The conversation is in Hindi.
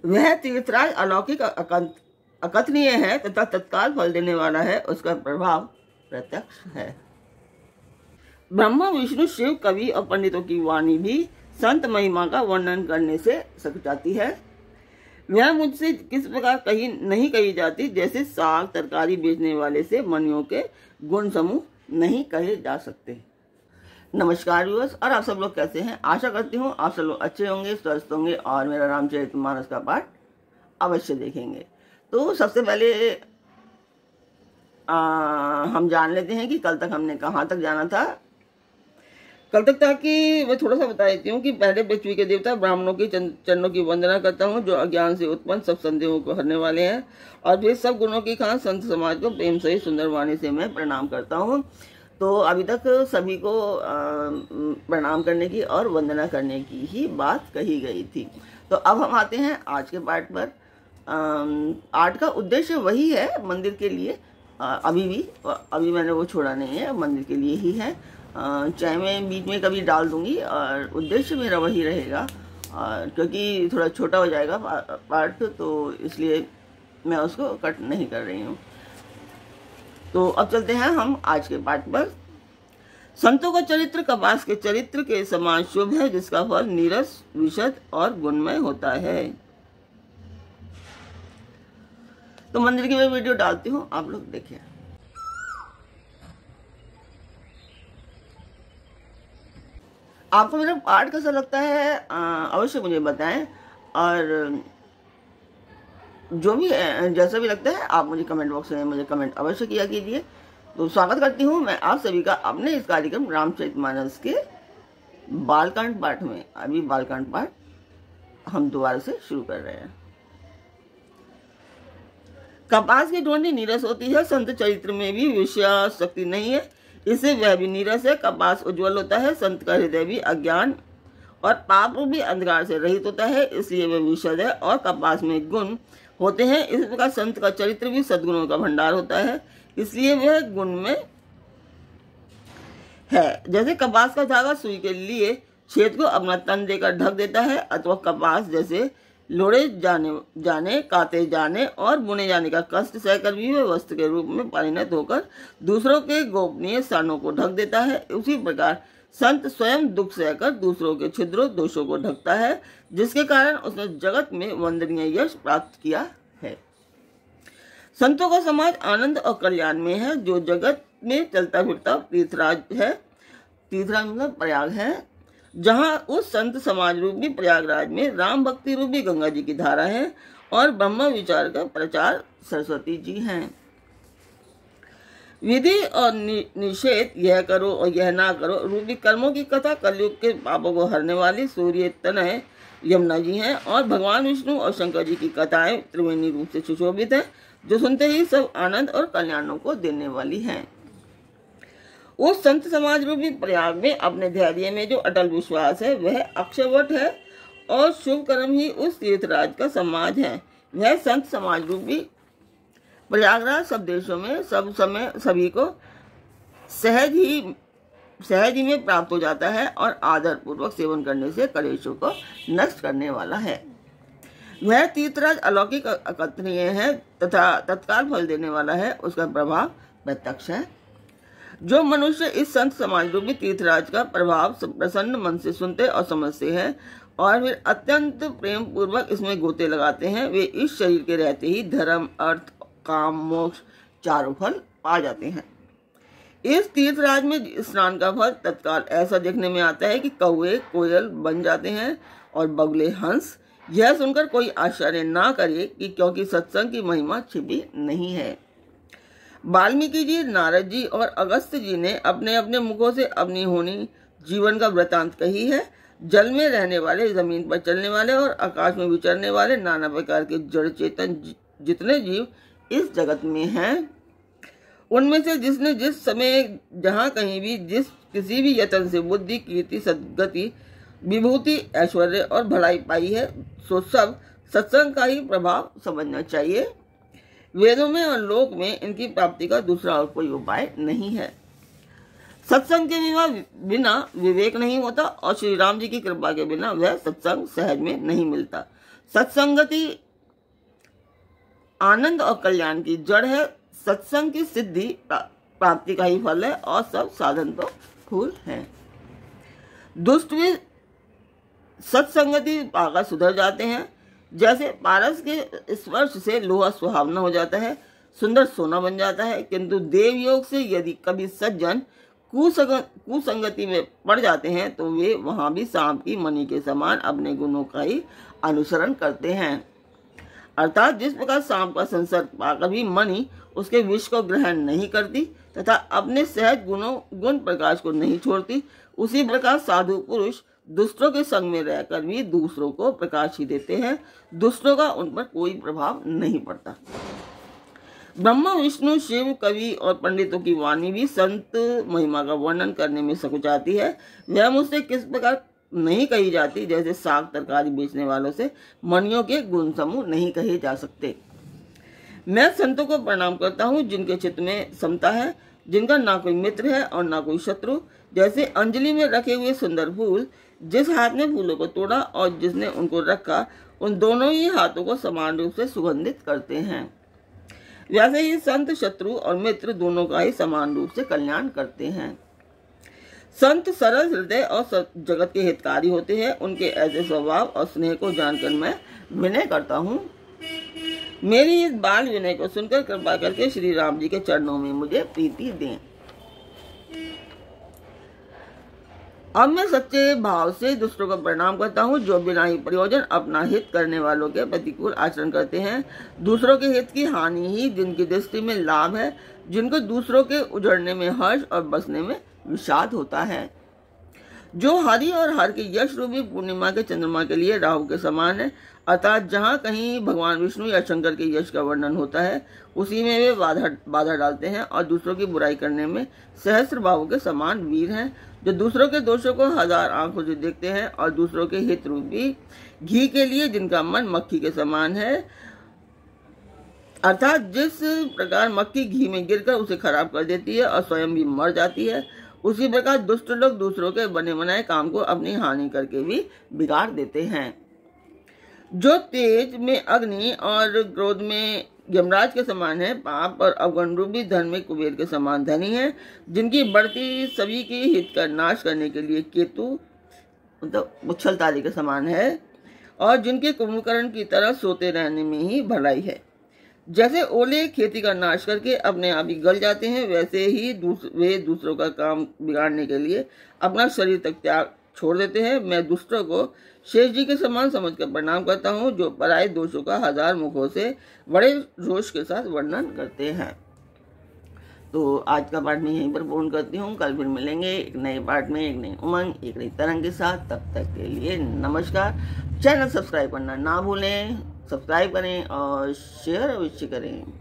वह तीर्थराज अलौकिक अकथनीय है तथा तत्काल फल देने वाला है, उसका प्रभाव प्रत्यक्ष है। ब्रह्मा विष्णु शिव कवि और पंडितों की वाणी भी संत महिमा का वर्णन करने से सकचाती है। वह मुझसे किस प्रकार कही नहीं कही जाती, जैसे साग तरकारी बेचने वाले से मनियों के गुण समूह नहीं कहे जा सकते। नमस्कार व्यूअर्स, और आप सब लोग कैसे हैं? आशा करती हूँ आप सब लोग अच्छे होंगे, स्वस्थ होंगे और मेरा रामचरितमानस का पाठ अवश्य देखेंगे। तो सबसे पहले हम जान लेते हैं कि कल तक हमने कहाँ तक जाना था। कल तक था कि मैं थोड़ा सा बता देती हूँ कि पहले पृथ्वी के देवता ब्राह्मणों की चरणों की वंदना करता हूँ, जो अज्ञान से उत्पन्न सब संदेहों को हरने वाले हैं, और फिर सब गुणों की खान संत समाज को प्रेम सहित सुंदर वाणी से मैं प्रणाम करता हूँ। तो अभी तक सभी को प्रणाम करने की और वंदना करने की ही बात कही गई थी। तो अब हम आते हैं आज के पाठ पर। आर्ट का उद्देश्य वही है मंदिर के लिए, अभी मैंने वो छोड़ा नहीं है, मंदिर के लिए ही है। चाहे मैं बीच में कभी डाल दूंगी, और उद्देश्य मेरा वही रहेगा, क्योंकि थोड़ा छोटा हो जाएगा पाठ, तो इसलिए मैं उसको कट नहीं कर रही हूँ। तो अब चलते हैं हम आज के पाठ पर। संतों का चरित्र कपास के चरित्र के समान शुभ है, जिसका फल नीरस, विशद और गुणमय होता है। तो मंदिर की मैं वीडियो डालती हूँ, आप लोग देखिए। आपको मेरा पाठ कैसा लगता है अवश्य मुझे बताएं, और जो भी जैसा भी लगता है आप मुझे कमेंट बॉक्स में मुझे कमेंट अवश्य किया कीजिए। तो स्वागत करती हूँ मैं आप सभी का अपने इस कार्यक्रम रामचरितमानस के बालकांड पाठ में। अभी बालकांड पाठ हम दोबारा से शुरू कर रहे हैं। कपास की ढूंढी नीरस होती है, संत चरित्र में भी विषय शक्ति नहीं है, इससे वह भी नीरस है। कपास उज्ज्वल होता है, संत का हृदय भी अज्ञान और पाप रूपी अंधकार से रहित होता है, इसलिए वह विशद है और कपास में गुण होते हैं। इस प्रकार संत का चरित्र भी सद्गुणों का भंडार होता है, इसलिए वह गुण में है। जैसे कपास का धागा सुई के लिए छेद को अपना तन देकर ढक देता है, अथवा कपास जैसे लोड़े जाने काते जाने और बुने जाने का कष्ट सहकर भी वह वस्त्र के रूप में परिणत होकर दूसरों के गोपनीय स्थानों को ढक देता है, उसी प्रकार संत स्वयं दुख सहकर दूसरों के छिद्रों दोषों को ढकता है, जिसके कारण उसने जगत में वंदनीय यश प्राप्त किया है। संतों का समाज आनंद और कल्याण में है, जो जगत में चलता फिरता तीर्थराज है। तीर्थराज मतलब प्रयाग है, जहाँ उस संत समाज रूपी प्रयागराज में राम भक्ति रूपी गंगा जी की धारा है और ब्रह्म विचार का प्रचार सरस्वती जी हैं। विधि और निषेध, यह करो और यह ना करो रूपी कर्मों की कथा कलयुग के पापों को हरने वाली सूर्य तनय यमुना जी हैं, और भगवान विष्णु और शंकर जी की कथाएं त्रिवेणी रूप से सुशोभित है, जो सुनते ही सब आनंद और कल्याणों को देने वाली हैं। उस संत समाज रूपी प्रयाग में अपने धैर्य में जो अटल विश्वास है वह अक्षयवट है, और शुभ कर्म ही उस तीर्थराज का समाज है। वह संत समाज रूपी प्रयागराज सब देशों में सब समय सभी को सहज ही में प्राप्त हो जाता है, और आदर पूर्वक सेवन करने से कलेशों को नष्ट करने वाला है। वह तीर्थराज अलौकिक अकथनीय है तथा तत्काल फल देने वाला है, उसका प्रभाव प्रत्यक्ष है। जो मनुष्य इस संत समाज रूपी तीर्थराज का प्रभाव प्रसन्न मन से सुनते और समझते हैं और फिर अत्यंत प्रेम पूर्वक इसमें गोते लगाते हैं, वे इस शरीर के रहते ही धर्म, अर्थ, काम, मोक्ष चारों फल पा जाते हैं। इस तीर्थराज में स्नान का फल तत्काल ऐसा देखने में आता है कि कौवे कोयल बन जाते हैं और बगुले हंस। यह सुनकर कोई आश्चर्य ना करे कि क्योंकि सत्संग की महिमा छिपी नहीं है। वाल्मीकि जी, नारद जी और अगस्त्य जी ने अपने अपने मुखों से अपनी होनी जीवन का वृतांत कही है। जल में रहने वाले, जमीन पर चलने वाले और आकाश में विचरने वाले नाना प्रकार के जड़ चेतन जितने जीव इस जगत में हैं, उनमें से जिसने जिस समय जहाँ कहीं भी जिस किसी भी यत्न से बुद्धि, कीर्ति, सद्गति, विभूति, ऐश्वर्य और भलाई पाई है, सो सब सत्संग का ही प्रभाव समझना चाहिए। वेदों में और लोक में इनकी प्राप्ति का दूसरा और कोई उपाय नहीं है। सत्संग के बिना विवेक नहीं होता, और श्री राम जी की कृपा के बिना वह सत्संग सहज में नहीं मिलता। सत्संगति आनंद और कल्याण की जड़ है। सत्संग की सिद्धि प्राप्ति का ही फल है और सब साधन तो फूल है। दुष्ट भी सत्संगति पाकर सुधर जाते हैं। जैसे पारस के स्पर्श से लोहा सुहावना हो जाता है, सुंदर सोना बन जाता है, किंतु देव योग से यदि कभी सज्जन कुसंगति में पड़ जाते हैं तो वे वहां भी सांप की मणि के समान अपने गुणों का ही अनुसरण करते हैं। अर्थात जिस प्रकार सांप का संसर्ग पाकर भी मणि उसके विष को ग्रहण नहीं करती तथा अपने सहज गुण प्रकाश को नहीं छोड़ती, उसी प्रकार साधु पुरुष दुष्टों के संग में रहकर भी दूसरों को प्रकाश ही देते हैं। दुष्टों का उन पर कोई प्रभाव नहीं पड़ता। ब्रह्मा विष्णु शिव कवि और पंडितों की वाणी भी संत महिमा का वर्णन करने में सकुचाती है। वह मुझसे किस प्रकार नहीं कही जाती जैसे साग तरकारी बेचने वालों से मणियों के गुण समूह नहीं कहे जा सकते। मैं संतों को प्रणाम करता हूँ जिनके चित्त में समता है, जिनका ना कोई मित्र है और ना कोई शत्रु। जैसे अंजलि में रखे हुए सुंदर फूल, जिस हाथ ने फूलों को तोड़ा और जिसने उनको रखा, उन दोनों ही हाथों को समान रूप से सुगंधित करते हैं। वैसे ही संत शत्रु और मित्र दोनों का ही समान रूप से कल्याण करते हैं। संत सरल हृदय और जगत के हितकारी होते हैं। उनके ऐसे स्वभाव और स्नेह को जानकर मैं विनय करता हूँ। मेरी इस बाल विनय को सुनकर कृपा करके श्री राम जी के चरणों में मुझे प्रीति दें। अब मैं सच्चे भाव से दूसरों को प्रणाम करता हूँ जो बिना ही प्रयोजन अपना हित करने वालों के प्रतिकूल आचरण करते हैं। दूसरों के हित की हानि ही जिनकी दृष्टि में लाभ है, जिनको दूसरों के उजड़ने में हर्ष और बसने में विषाद होता है। जो हरि और हर के यश रूपी पूर्णिमा के चंद्रमा के लिए राहु के समान है, अर्थात जहाँ कहीं भगवान विष्णु या शंकर के यश का वर्णन होता है उसी में वे बाधा डालते हैं और दूसरों की बुराई करने में सहस्त्र बाहुओं के समान वीर हैं, जो दूसरों के दोषों को हजार आंखों से देखते हैं और दूसरों के हित रूपी घी के लिए जिनका मन मक्खी के समान है, अर्थात जिस प्रकार मक्खी घी में गिरकर उसे खराब कर देती है और स्वयं भी मर जाती है, उसी प्रकार दुष्ट लोग दूसरों के बने बनाए काम को अपनी हानि करके भी बिगाड़ देते हैं। जो तेज में अग्नि और क्रोध में यमराज के समान है, पाप और अवगुण रूपी धन में कुबेर के समान धनी है, जिनकी बढ़ती सभी की हित का नाश करने के लिए केतु मतलब उछल तारे के समान है और जिनके कुंभकर्ण की तरह सोते रहने में ही भलाई है। जैसे ओले खेती का नाश करके अपने आप ही गल जाते हैं, वैसे ही वे दूसरों का काम बिगाड़ने के लिए अपना शरीर तक त्याग छोड़ देते हैं। मैं दुष्टों को शेष जी के समान समझकर प्रणाम करता हूँ जो पराये दोषों का हजार मुखों से बड़े रोष के साथ वर्णन करते हैं। तो आज का पाठ मैं यहीं पर पूर्ण करती हूँ। कल फिर मिलेंगे एक नए पाठ में, एक नई उमंग, एक नई तरंग के साथ। तब तक के लिए नमस्कार। चैनल सब्सक्राइब करना ना भूलें, सब्सक्राइब करें और शेयर अवश्य करें।